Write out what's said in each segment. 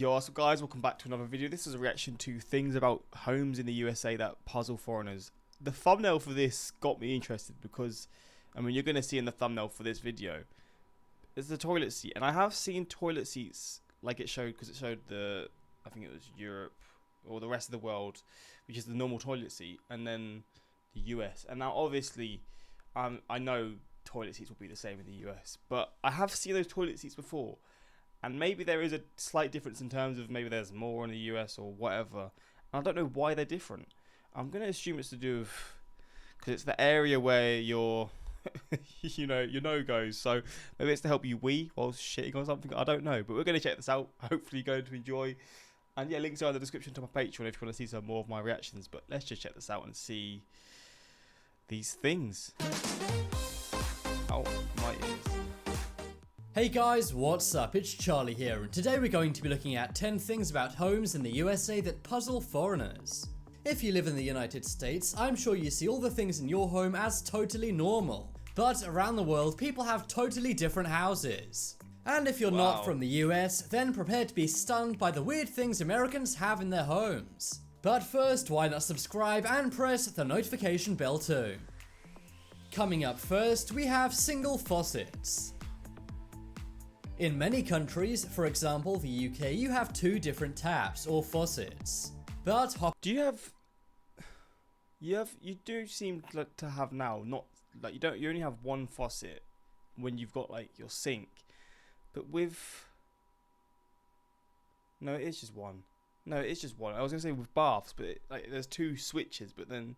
Yo, what's up guys, welcome back to another video. This is a reaction to things about homes in the USA that puzzle foreigners. The thumbnail for this got me interested because, I mean, you're going to see in the thumbnail for this video, it's the toilet seat. And I have seen toilet seats like it showed, because it showed the, I think it was Europe or the rest of the world, which is the normal toilet seat, and then the US. And now obviously, I know toilet seats will be the same in the US, but I have seen those toilet seats before. And maybe there is a slight difference in terms of maybe there's more in the US or whatever. And I don't know why they're different. I'm going to assume it's to do with, because it's the area where your, your nose goes. So maybe it's to help you wee while shitting or something. I don't know. But we're going to check this out. Hopefully you're going to enjoy. And yeah, links are in the description to my Patreon if you want to see some more of my reactions. But let's just check this out and see these things. Oh, my ears. Hey guys, what's up? It's Charlie here, and today we're going to be looking at 10 things about homes in the USA that puzzle foreigners. If you live in the United States, I'm sure you see all the things in your home as totally normal. But around the world, people have totally different houses. And if you're not from the US, then prepare to be stunned by the weird things Americans have in their homes. But first, why not subscribe and press the notification bell too? Coming up first, we have single faucets. In many countries, for example the UK, you have two different taps or faucets. But you do seem like to have now, not like you only have one faucet when you've got like your sink. But with no, it's just one. No, it's just one. I was gonna say with baths, but there's two switches, but then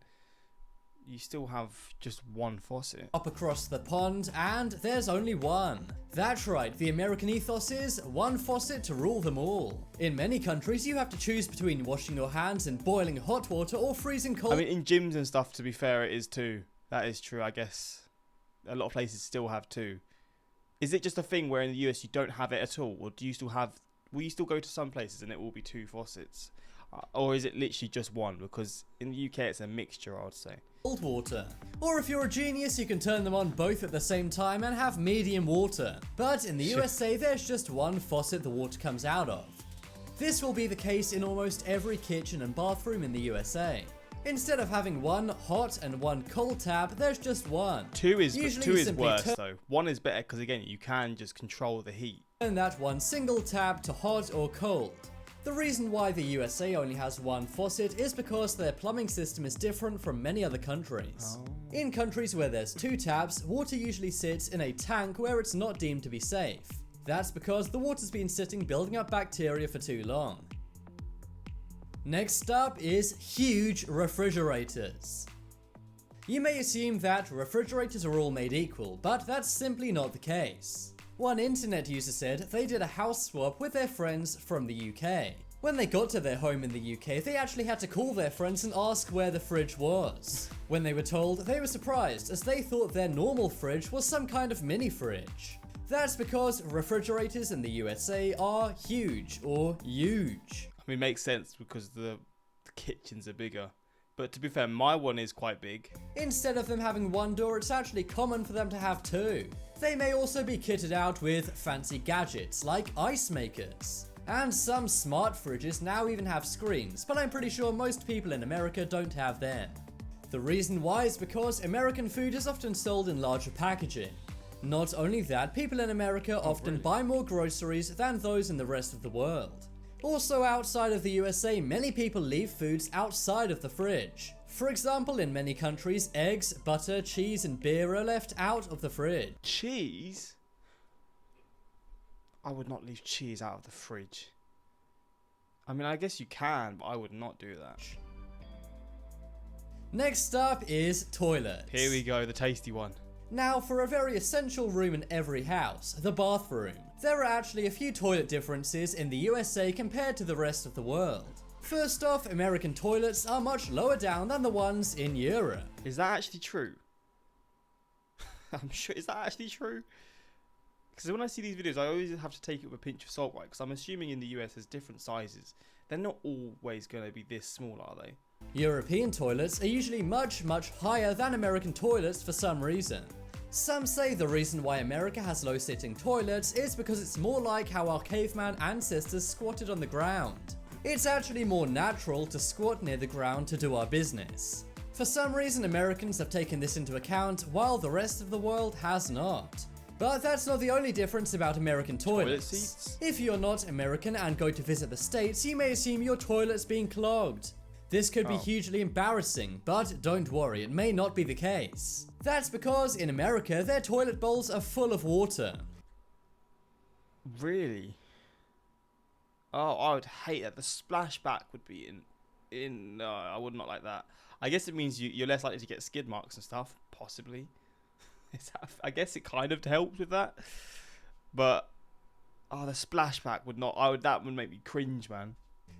you still have just one faucet. Up across the pond, and there's only one. That's right, the American ethos is one faucet to rule them all. In many countries, you have to choose between washing your hands in boiling hot water or freezing cold. I mean, in gyms and stuff, to be fair, it is two. That is true, I guess. A lot of places still have two. Is it just a thing where in the US you don't have it at all? Or do you still have, will you still go to some places and it will be two faucets? Or is it literally just one? Because in the UK it's a mixture, I would say. Cold water. Or if you're a genius, you can turn them on both at the same time and have medium water. But in the USA, there's just one faucet the water comes out of. This will be the case in almost every kitchen and bathroom in the USA. Instead of having one hot and one cold tap, there's just one. Two is worse though. One is better because again, you can just control the heat. And that one single tap to hot or cold. The reason why the USA only has one faucet is because their plumbing system is different from many other countries. In countries where there's two taps, water usually sits in a tank where it's not deemed to be safe. That's because the water's been sitting building up bacteria for too long. Next up is huge refrigerators. You may assume that refrigerators are all made equal, but that's simply not the case. One internet user said they did a house swap with their friends from the UK. When they got to their home in the UK, they actually had to call their friends and ask where the fridge was. When they were told, they were surprised as they thought their normal fridge was some kind of mini fridge. That's because refrigerators in the USA are huge or huge. I mean, it makes sense because the kitchens are bigger. But to be fair, my one is quite big. Instead of them having one door, it's actually common for them to have two. They may also be kitted out with fancy gadgets like ice makers. And some smart fridges now even have screens, but I'm pretty sure most people in America don't have them. The reason why is because American food is often sold in larger packaging. Not only that, people in America often buy more groceries than those in the rest of the world. Also, outside of the USA, many people leave foods outside of the fridge. For example, in many countries, eggs, butter, cheese, and beer are left out of the fridge. Cheese? I would not leave cheese out of the fridge. I mean, I guess you can, but I would not do that. Next up is toilets. Here we go, the tasty one. Now, for a very essential room in every house, the bathroom. There are actually a few toilet differences in the USA compared to the rest of the world. First off, American toilets are much lower down than the ones in Europe. Is that actually true? I'm sure, is that actually true? Because when I see these videos, I always have to take it with a pinch of salt, right? Because I'm assuming in the US there's different sizes. They're not always going to be this small, are they? European toilets are usually much higher than American toilets for some reason. Some say the reason why America has low-sitting toilets is because it's more like how our caveman ancestors squatted on the ground. It's actually more natural to squat near the ground to do our business. For some reason, Americans have taken this into account while the rest of the world has not. But that's not the only difference about American toilets. Toilet seats? If you're not American and go to visit the States, you may assume your toilet's being clogged. This could be hugely embarrassing, but don't worry, it may not be the case. That's because in America, their toilet bowls are full of water. Really? Oh, I would hate that. The splashback would be in. No, I would not like that. I guess it means you're less likely to get skid marks and stuff, possibly. I guess it kind of helps with that. But the splashback would not. That would make me cringe, man.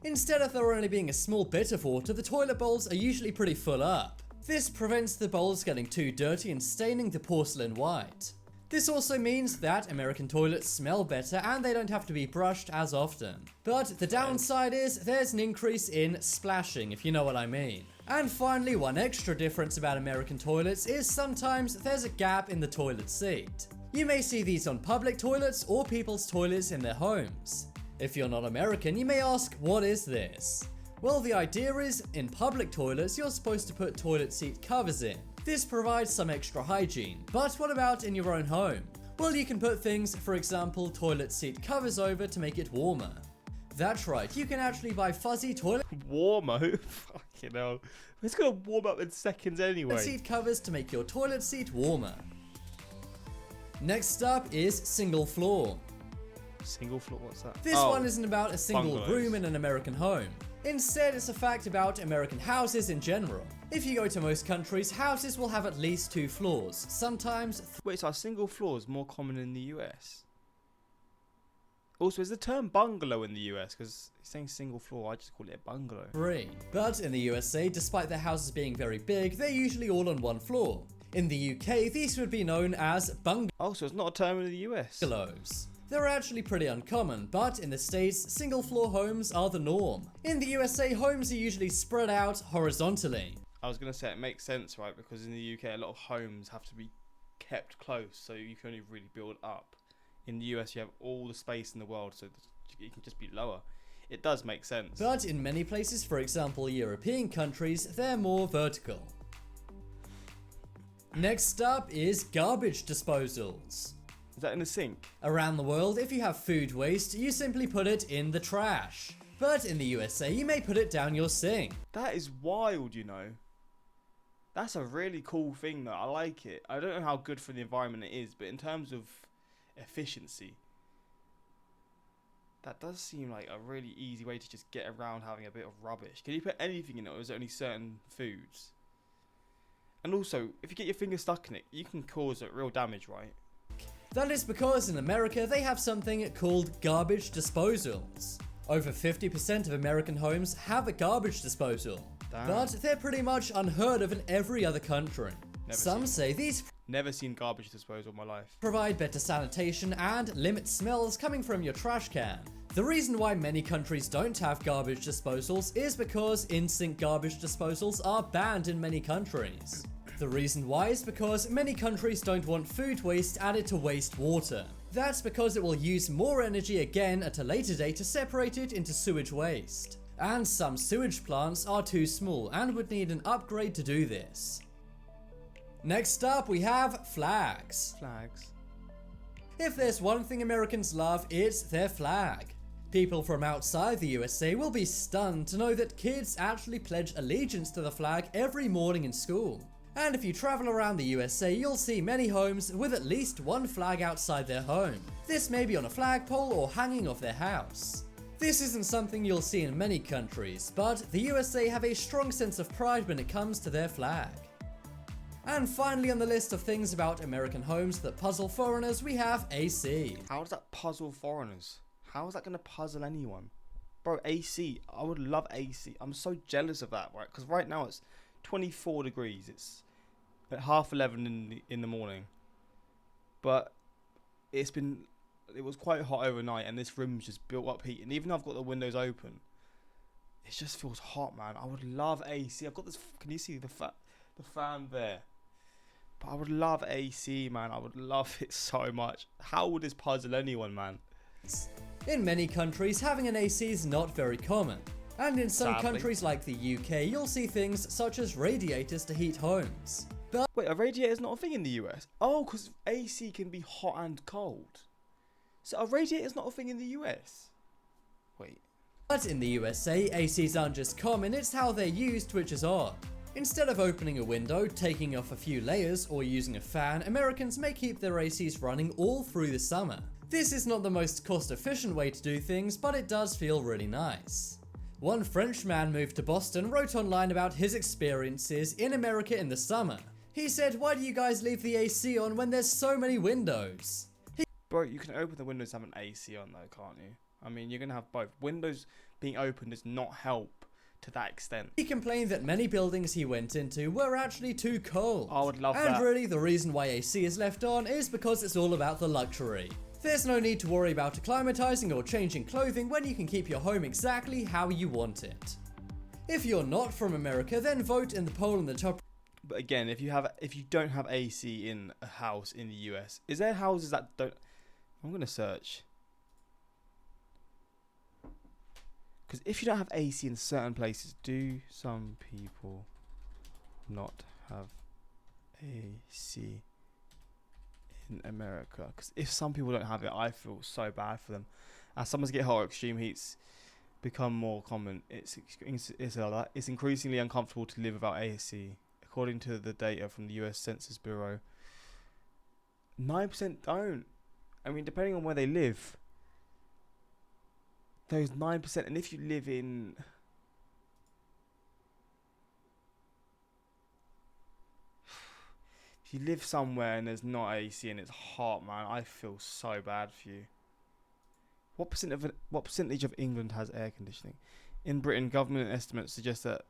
Instead of there only being a small bit of water, the toilet bowls are usually pretty full up. This prevents the bowls getting too dirty and staining the porcelain white. This also means that American toilets smell better and they don't have to be brushed as often. But the downside is there's an increase in splashing, if you know what I mean. And finally, one extra difference about American toilets is sometimes there's a gap in the toilet seat. You may see these on public toilets or people's toilets in their homes. If you're not American, you may ask, what is this? Well, the idea is, in public toilets, you're supposed to put toilet seat covers in. This provides some extra hygiene, but what about in your own home? Well, you can put things, for example, toilet seat covers over to make it warmer. That's right, you can actually buy fuzzy toilet Warmer? Fucking hell. It's gonna warm up in seconds anyway. seat covers to make your toilet seat warmer. Next up is single floor. Single floor, what's that? This one isn't about a single bungalows. room in an American home. Instead, it's a fact about American houses in general. If you go to most countries, houses will have at least 2 floors, sometimes Wait, so are single floors more common in the US? Also, is the term bungalow in the US? Because he's saying single floor, I just call it a bungalow. 3. But in the USA, despite their houses being very big, they're usually all on one floor. In the UK, these would be known as Oh, so it's not a term in the US? bungalows. They're actually pretty uncommon, but in the States, single floor homes are the norm. In the USA, homes are usually spread out horizontally. I was going to say it makes sense, right? Because in the UK, a lot of homes have to be kept close, so you can only really build up. In the US, you have all the space in the world, so it can just be lower. It does make sense. But in many places, for example European countries, they're more vertical. Next up is garbage disposals. Is that in the sink? Around the world, if you have food waste, you simply put it in the trash. But in the USA, you may put it down your sink. That is wild, you know. That's a really cool thing, though. I like it. I don't know how good for the environment it is, but in terms of efficiency, that does seem like a really easy way to just get around having a bit of rubbish. Can you put anything in it, or is it only certain foods? And also, if you get your finger stuck in it, you can cause real damage, right? That is because in America, they have something called garbage disposals. Over 50% of American homes have a garbage disposal. Damn. But they're pretty much unheard of in every other country. Some say these Never seen garbage disposal in my life. provide better sanitation and limit smells coming from your trash can. The reason why many countries don't have garbage disposals is because in-sink garbage disposals are banned in many countries. The reason why is because many countries don't want food waste added to wastewater. That's because it will use more energy again at a later date to separate it into sewage waste. And some sewage plants are too small and would need an upgrade to do this. Next up, we have flags. Flags. If there's one thing Americans love, it's their flag. People from outside the USA will be stunned to know that kids actually pledge allegiance to the flag every morning in school. And if you travel around the USA, you'll see many homes with at least one flag outside their home. This may be on a flagpole or hanging off their house. This isn't something you'll see in many countries, but the USA have a strong sense of pride when it comes to their flag. And finally on the list of things about American homes that puzzle foreigners, we have AC. How does that puzzle foreigners? How is that going to puzzle anyone? Bro, AC. I would love AC. I'm so jealous of that, right? Because right now it's 24 degrees. It's at 11:30 in the morning. But it was quite hot overnight, and this room's just built up heat. And even though I've got the windows open, it just feels hot, man. I would love AC. I've got this. Can you see the fan there? But I would love AC, man. I would love it so much. How would this puzzle anyone, man? In many countries, having an AC is not very common. And in some Sadly. countries like the UK, you'll see things such as radiators to heat homes. But Wait, a radiator is not a thing in the US? Oh, because AC can be hot and cold. So a radiator is not a thing in the US? Wait. in the USA, ACs aren't just common, it's how they're used which is odd. Instead of opening a window, taking off a few layers, or using a fan, Americans may keep their ACs running all through the summer. This is not the most cost-efficient way to do things, but it does feel really nice. One French man moved to Boston wrote online about his experiences in America in the summer. He said, "Why do you guys leave the AC on when there's so many windows?" Bro, you can open the windows and have an AC on though, can't you? I mean, you're going to have both. Windows being open does not help to that extent. He complained that many buildings he went into were actually too cold. I would love and that. really, the reason why AC is left on is because it's all about the luxury. There's no need to worry about acclimatizing or changing clothing when you can keep your home exactly how you want it. If you're not from America, then vote in the poll in the top. But again, if you don't have AC in a house in the US, is there houses that don't? I'm gonna search. Because if you don't have AC in certain places, do some people not have AC in America? Because if some people don't have it, I feel so bad for them. As summers get hotter, extreme heats become more common. It's increasingly uncomfortable to live without AC. According to the data from the US Census Bureau, 9% don't. I mean, depending on where they live, those 9%, and if you live in... If you live somewhere and there's not AC and it's hot, man, I feel so bad for you. What percentage of England has air conditioning? In Britain, government estimates suggest that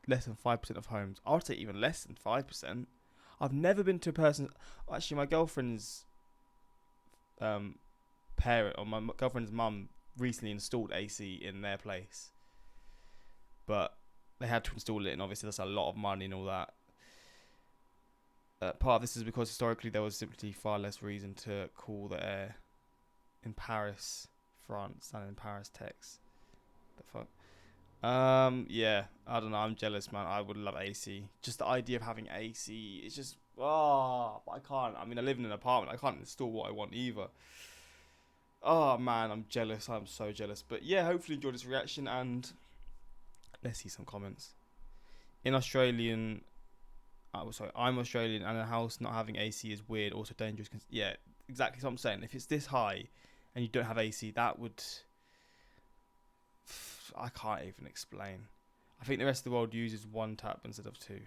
less than 5% of homes. I would say even less than 5%. I've never been to a person... Actually, my girlfriend's parent, or my girlfriend's mum, recently installed AC in their place. But they had to install it, and obviously that's a lot of money and all that. Part of this is because historically there was simply far less reason to cool the air in Paris, France, than in Paris, Texas. The fuck? Yeah, I don't know. I'm jealous, man. I would love AC. Just the idea of having AC is just, but I can't. I mean, I live in an apartment. I can't install what I want either. Oh man, I'm jealous. I'm so jealous. But yeah, hopefully you enjoyed this reaction, and let's see some comments. I'm Australian, and a house not having AC is weird, also dangerous. Yeah, exactly what I'm saying. If it's this high and you don't have AC, that would... I can't even explain. I think the rest of the world uses one tap instead of two.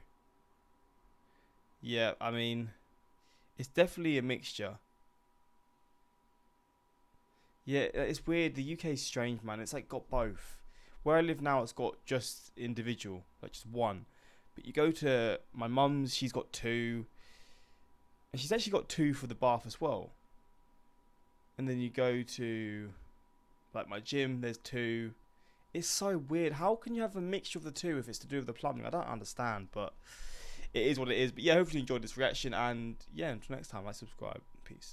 Yeah, I mean, it's definitely a mixture. Yeah, it's weird. The UK is strange, man. It's like got both. Where I live now, it's got just individual, like just one. But you go to my mum's, she's got two. And she's actually got two for the bath as well. And then you go to like my gym, there's two. It's so weird. How can you have a mixture of the two if it's to do with the plumbing? I don't understand, but it is what it is. But yeah, hopefully you enjoyed this reaction. And yeah, until next time, like, subscribe. Peace.